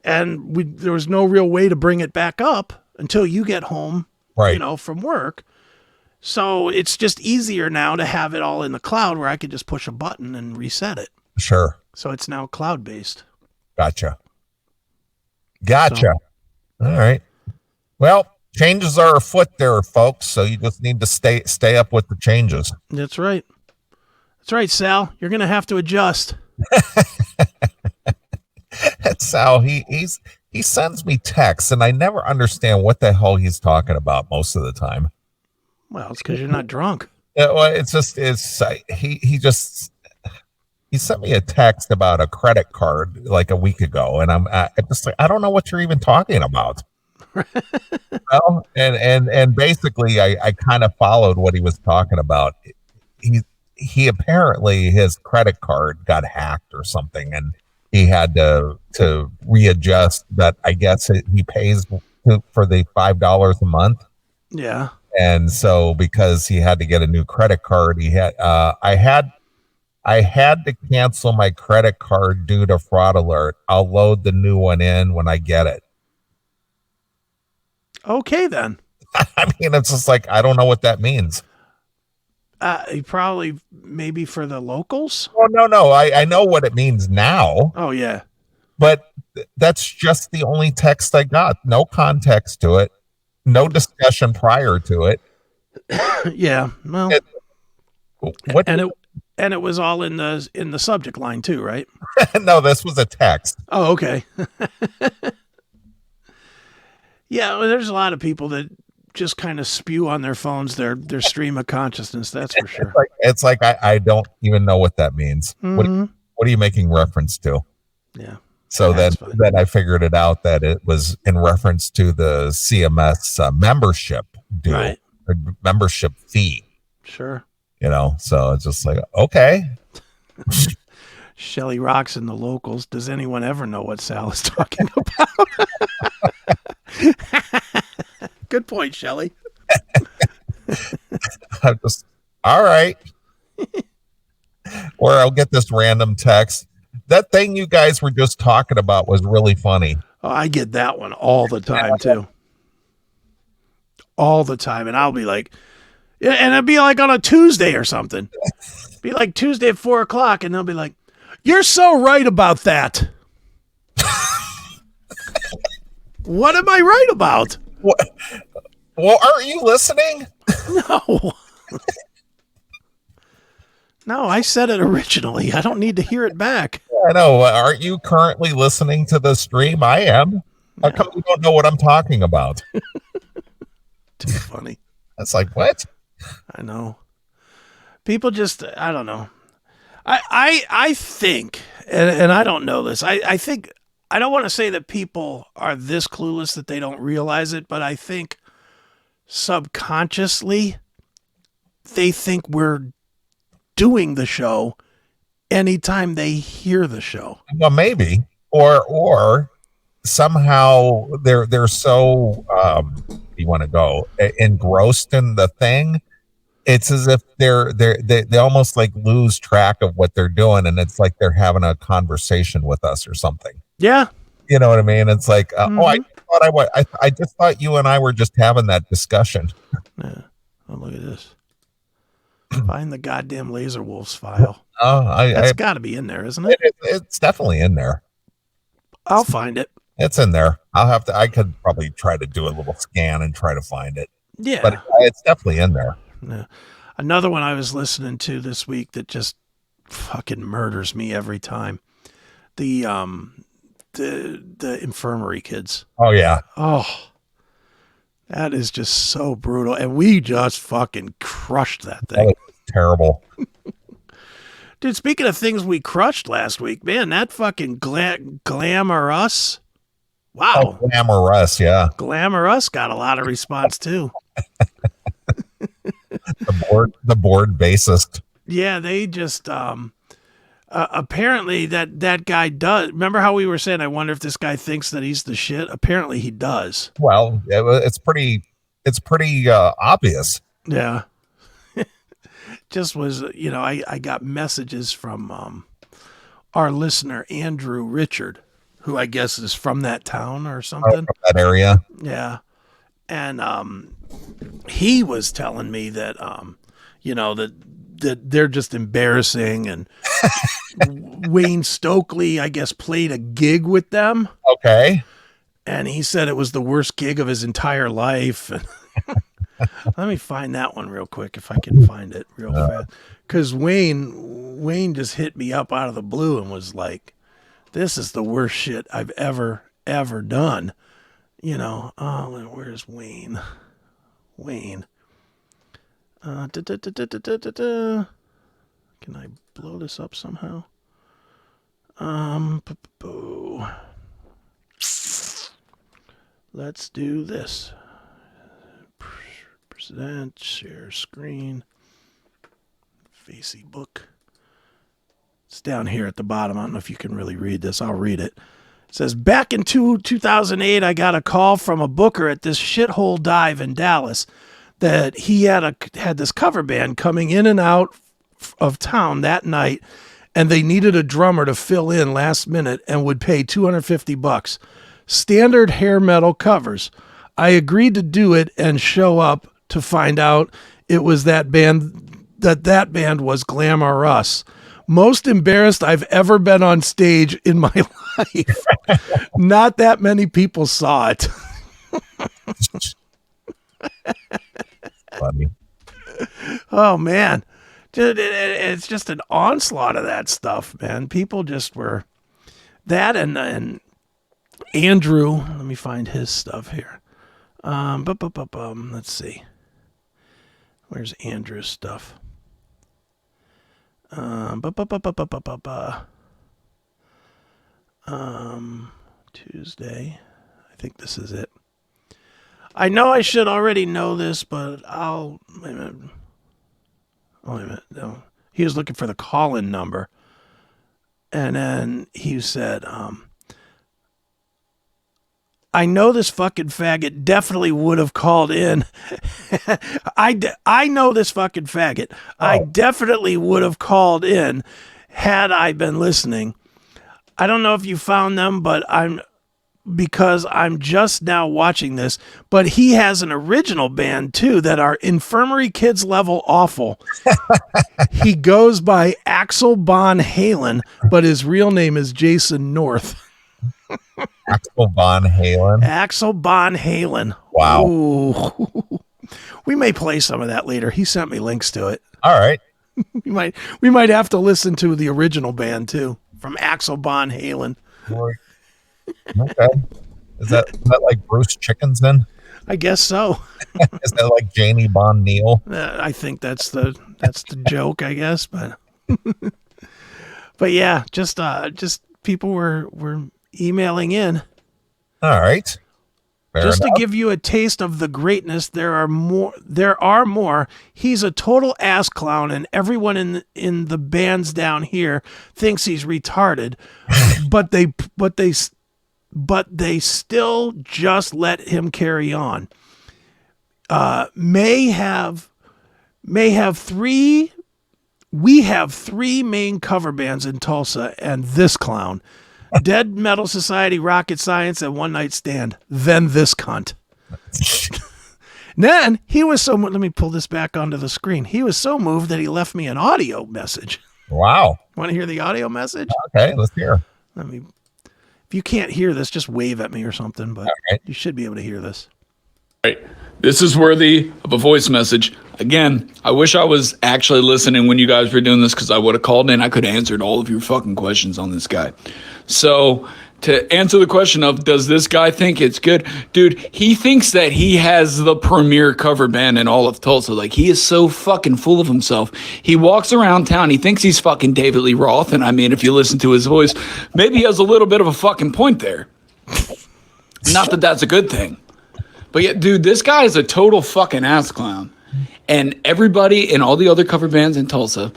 And there was no real way to bring it back up until you get home, right, from work. So it's just easier now to have it all in the cloud where I could just push a button and reset it. Sure. So it's now cloud-based. Gotcha. So. All right. Well, changes are afoot there, folks. So you just need to stay up with the changes. That's right. That's right, Sal. You're going to have to adjust. Sal, he sends me texts, and I never understand what the hell he's talking about most of the time. Well, it's because you're not drunk. Well, he just, he sent me a text about a credit card like a week ago, and I just like, I don't know what you're even talking about. Well, and basically, I kind of followed what he was talking about. He he apparently his credit card got hacked or something, and he had to readjust. But I guess he pays for the $5 a month. Yeah. And so because he had to get a new credit card, he had I had to cancel my credit card due to fraud alert. I'll load the new one in when I get it. Okay, then. I mean, it's just like, I don't know what that means. He probably maybe for the locals. Oh, no. I know what it means now, Oh yeah. but that's just the only text I got. No context to it. No discussion prior to it. Yeah. Well, What? and it was all in the subject line too, right? No, this was a text. Oh, okay. Yeah, well, there's a lot of people that just kind of spew on their phones their stream of consciousness. That's for sure. It's like I don't even know what that means. Mm-hmm. What are you making reference to? Yeah. So That's then I figured it out that it was in reference to the CMS membership deal, Right. or membership fee. Sure. So it's just like, okay. Shelly rocks in the locals. Does anyone ever know what Sal is talking about? Good point, Shelly. I'm just, all right. Or I'll get this random text. That thing you guys were just talking about was really funny. Oh, I get that one all the time too. All the time. And I'll be like, yeah, and it'd be like on a Tuesday or something. Be like Tuesday at 4:00, and they'll be like, "You're so right about that." What am I right about? What? Well, aren't you listening? No. No, I said it originally. I don't need to hear it back. I know. Aren't you currently listening to the stream? I am. How come you don't know what I'm talking about? Too funny. That's like, what? I know. People just, I don't know. I think, and I don't know this, I think, I don't want to say that people are this clueless that they don't realize it, but I think subconsciously they think we're doing the show anytime they hear the show. Well, maybe, or somehow they're so you want to go engrossed in the thing. It's as if they almost like lose track of what they're doing, and it's like they're having a conversation with us or something. Yeah. You know what I mean? It's like, I just thought you and I were just having that discussion. Yeah. Oh, look at this. Find the goddamn Laser Wolves file. Oh, That's got to be in there, isn't it? It's definitely in there. I'll find it. It's in there. I could probably try to do a little scan and try to find it. Yeah. But it's definitely in there. Yeah. Another one I was listening to this week that just fucking murders me every time. The infirmary kids. Oh yeah. Oh, that is just so brutal. And we just fucking crushed that thing. That was terrible. Dude, speaking of things we crushed last week, man, that fucking Glamorous. Wow. Oh, Glamorous, yeah. Glamorous got a lot of response too. The board bassist. Yeah, they just apparently that guy does. Remember how we were saying, I wonder if this guy thinks that he's the shit? Apparently he does. Well, it's pretty obvious. Yeah. Just was, I got messages from our listener, Andrew Richard, who I guess is from that town or something. From that area. Yeah. And he was telling me that, that they're just embarrassing. And Wayne Stokely, I guess, played a gig with them. Okay. And he said it was the worst gig of his entire life. Let me find that one real quick if I can find it real fast. Because Wayne just hit me up out of the blue and was like, this is the worst shit I've ever done. Where's Wayne? Wayne. Can I blow this up somehow? Let's do this. Present, share screen, Facebook. It's down here at the bottom. I don't know if you can really read this. I'll read it. It says, back in 2008, I got a call from a booker at this shithole dive in Dallas that he had this cover band coming in and out of town that night, and they needed a drummer to fill in last minute and would pay $250. Standard hair metal covers. I agreed to do it and show up to find out it was that band was Glamour Us. Most embarrassed I've ever been on stage in my life. Not that many people saw it. Funny. Oh, man. Dude, it's just an onslaught of that stuff, man. People just were... That and Andrew... Let me find his stuff here. Let's see. Where's Andrew's stuff? Tuesday. I think this is it. I know I should already know this, but I'll... Wait a minute. Oh, wait a minute. No. He was looking for the call-in number. And then he said, I know this fucking faggot definitely would have called in. I know this fucking faggot. Oh. I definitely would have called in had I been listening. I don't know if you found them, but because I'm just now watching this, but he has an original band too that are Infirmary Kids level awful. He goes by Axel Von Halen, but his real name is Jason North. Axel Von Halen. Axel Von Halen. Wow. Ooh. We may play some of that later. He sent me links to it. All right. We might have to listen to the original band too, from Axel Von Halen. Okay. Is that like Bruce Chickenson? I guess so. Is that like Janie Bon Neal? I think that's the joke, I guess, but yeah, just people were emailing in. All right. Fair just enough. to give you a taste of the greatness, there are more. He's a total ass clown, and everyone in the bands down here thinks he's retarded, but they still just let him carry on. We have three main cover bands in Tulsa, and this clown. Dead Metal Society, Rocket Science, and One Night Stand. Then this cunt. Then he was so... Let me pull this back onto the screen. He was so moved that he left me an audio message. Wow. Want to hear the audio message? Okay, let's hear. If you can't hear this, just wave at me or something, but You should be able to hear this. Right. This is worthy of a voice message. Again, I wish I was actually listening when you guys were doing this, because I would have called in. I could have answered all of your fucking questions on this guy. So to answer the question of, does this guy think it's good? Dude, he thinks that he has the premier cover band in all of Tulsa. Like, he is so fucking full of himself. He walks around town. He thinks he's fucking David Lee Roth. And I mean, if you listen to his voice, maybe he has a little bit of a fucking point there. Not that that's a good thing. But yeah, dude, this guy is a total fucking ass clown. And everybody in all the other cover bands in Tulsa,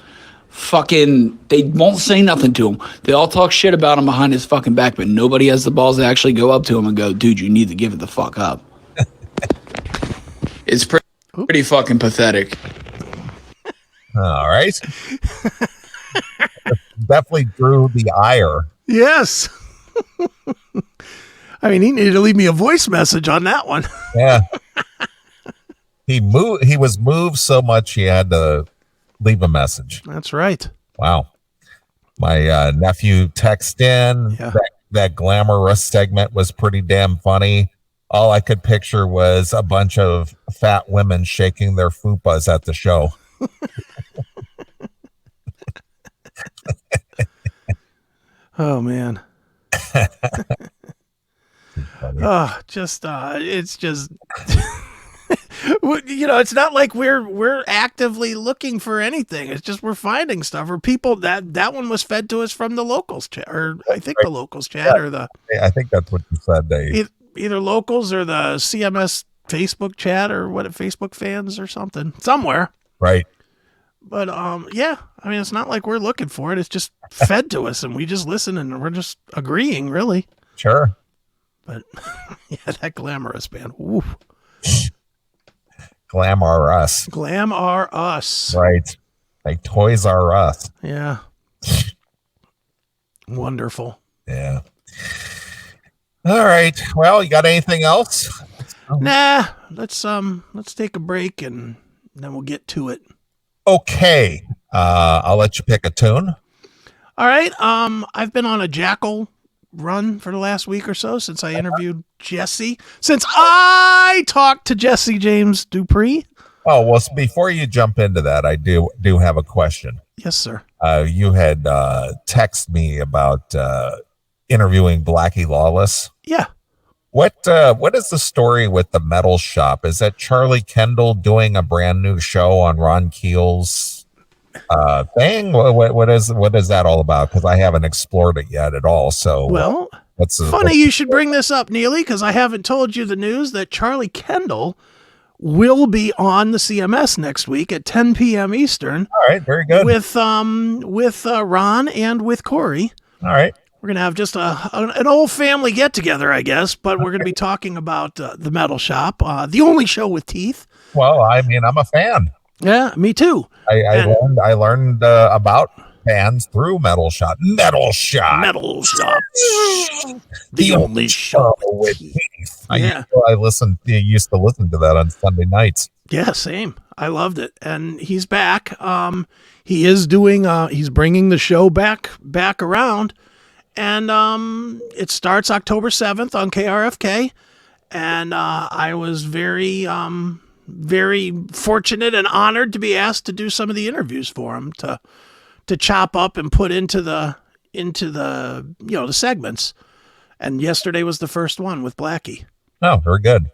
they won't say nothing to him. They all talk shit about him behind his fucking back, but nobody has the balls to actually go up to him and go, dude, you need to give it the fuck up. It's pretty fucking pathetic. All right. Definitely drew the ire. Yes. I mean, he needed to leave me a voice message on that one. Yeah. He was moved so much he had to leave a message. That's right. Wow. My nephew texted in. Yeah. That glamorous segment was pretty damn funny. All I could picture was a bunch of fat women shaking their fupas at the show. Oh, man. Oh, it's just It's not like we're actively looking for anything. It's just we're finding stuff. Or people that one was fed to us from the locals chat, or I think the locals chat, or the I think that's what you said. either locals or the CMS Facebook chat, or what, Facebook fans or something somewhere. Right. But yeah, I mean, it's not like we're looking for it. It's just fed to us, and we just listen, and we're just agreeing, really. Sure. But yeah, that glamorous band. Ooh. Glam R Us. Glam R Us. Right. Like Toys R Us. Yeah. Wonderful. Yeah. All right. Well, you got anything else? Nah, let's take a break and then we'll get to it. Okay. I'll let you pick a tune. All right. I've been on a Jackal run for the last week or so since I interviewed Jesse. Since I talked to Jesse James Dupree. Oh, well, before you jump into that, I do have a question. Yes, sir. You had texted me about interviewing Blackie Lawless. Yeah. What is the story with the metal shop? Is that Charlie Kendall doing a brand new show on Ron Keel's thing? What is that all about? Because I haven't explored it yet at all. So well, funny you should bring this up, Neely, because I haven't told you the news that Charlie Kendall will be on the CMS next week at 10 p.m. Eastern. All right, very good. With Ron and with Corey. All right. We're going to have just an old family get-together, I guess, but we're going to be talking about the Metal Shop, the only show with teeth. Well, I mean, I'm a fan. Yeah, me too. I learned about bands through Metal Shop. Metal Shop. The only show with teeth. Yeah. I used to listen to that on Sunday nights. Yeah, same. I loved it. And he's back. He is doing, he's bringing the show back around. And it starts October 7th on KRFK. And I was very fortunate and honored to be asked to do some of the interviews for him, to chop up and put into the the segments. And yesterday was the first one with Blackie. Oh, very good.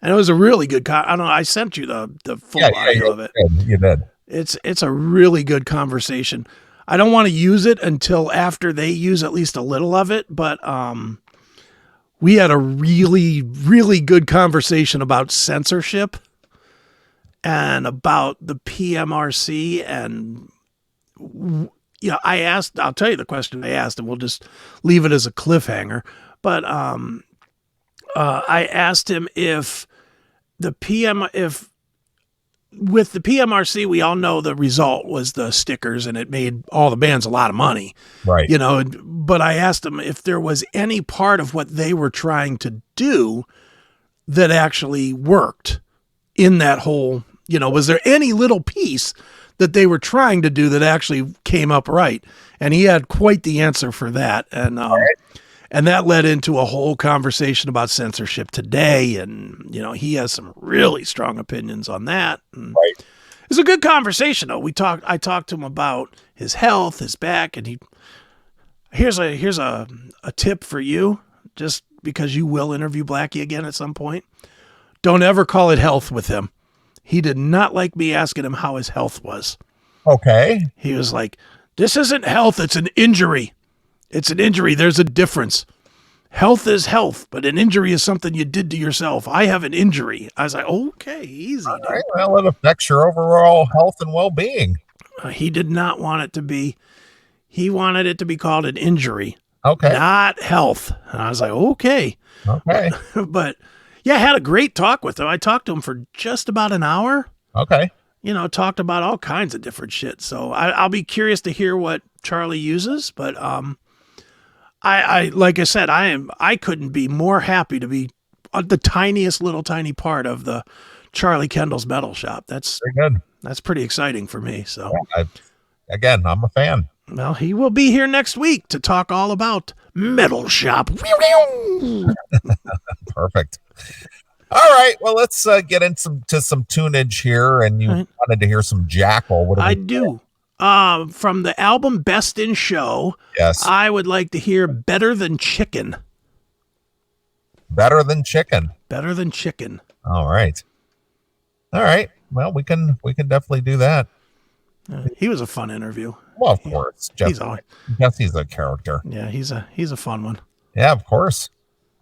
And it was a really good I don't know, I sent you the full audio of it. You did. It's a really good conversation. I don't want to use it until after they use at least a little of it, but we had a really, really good conversation about censorship and about the PMRC. And I'll tell you the question I asked, and we'll just leave it as a cliffhanger. But I asked him if with the PMRC, we all know the result was the stickers, and it made all the bands a lot of money. Right. But I asked him if there was any part of what they were trying to do that actually worked in that whole, was there any little piece that they were trying to do that actually came up right? And he had quite the answer for that. And, and that led into a whole conversation about censorship today. And, he has some really strong opinions on that. And right. It's a good conversation, though. I talked to him about his health, his back, and here's a tip for you, just because you will interview Blackie again at some point. Don't ever call it health with him. He did not like me asking him how his health was. Okay. He was like, this isn't health, it's an injury. It's an injury. There's a difference. Health is health, but an injury is something you did to yourself. I have an injury. I was like, okay, easy. All right, well, it affects your overall health and well-being. He did not want it to be. He wanted it to be called an injury. Okay. Not health. And I was like, okay. Okay. But yeah, I had a great talk with him. I talked to him for just about an hour. Okay. Talked about all kinds of different shit. So I'll be curious to hear what Charlie uses, but I like I said, I couldn't be more happy to be the tiniest little tiny part of the Charlie Kendall's Metal Shop. That's very good. That's pretty exciting for me. So I'm a fan. Well, he will be here next week to talk all about Metal Shop. Perfect. All right. Well, let's get into some tunage here. And you wanted to hear some Jackal. What I do. From the album Best in Show. Yes. I would like to hear Better Than Chicken. Better Than Chicken. Better Than Chicken. All right. All right. Well, we can definitely do that. He was a fun interview. Well, of course. Jesse's a character. Yeah, he's a fun one. Yeah, of course.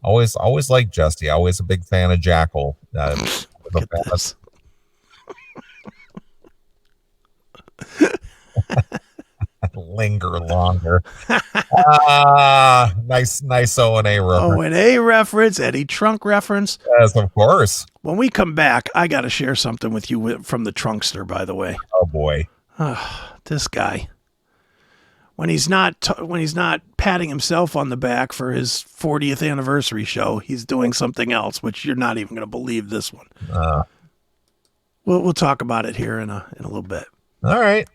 Always like Jesse. Always a big fan of Jackal. Look at this. Linger longer. Nice O&A reference. O&A reference, Eddie Trunk reference. Yes, of course. When we come back, I got to share something with you from the Trunkster, by the way. Oh boy. This guy. When he's not patting himself on the back for his 40th anniversary show, he's doing something else, which you're not even going to believe this one. We'll talk about it here in a little bit. All right.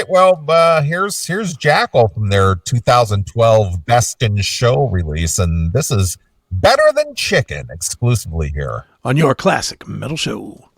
Well, here's Jackal from their 2012 Best in Show release, and this is Better Than Chicken exclusively here on your classic metal show.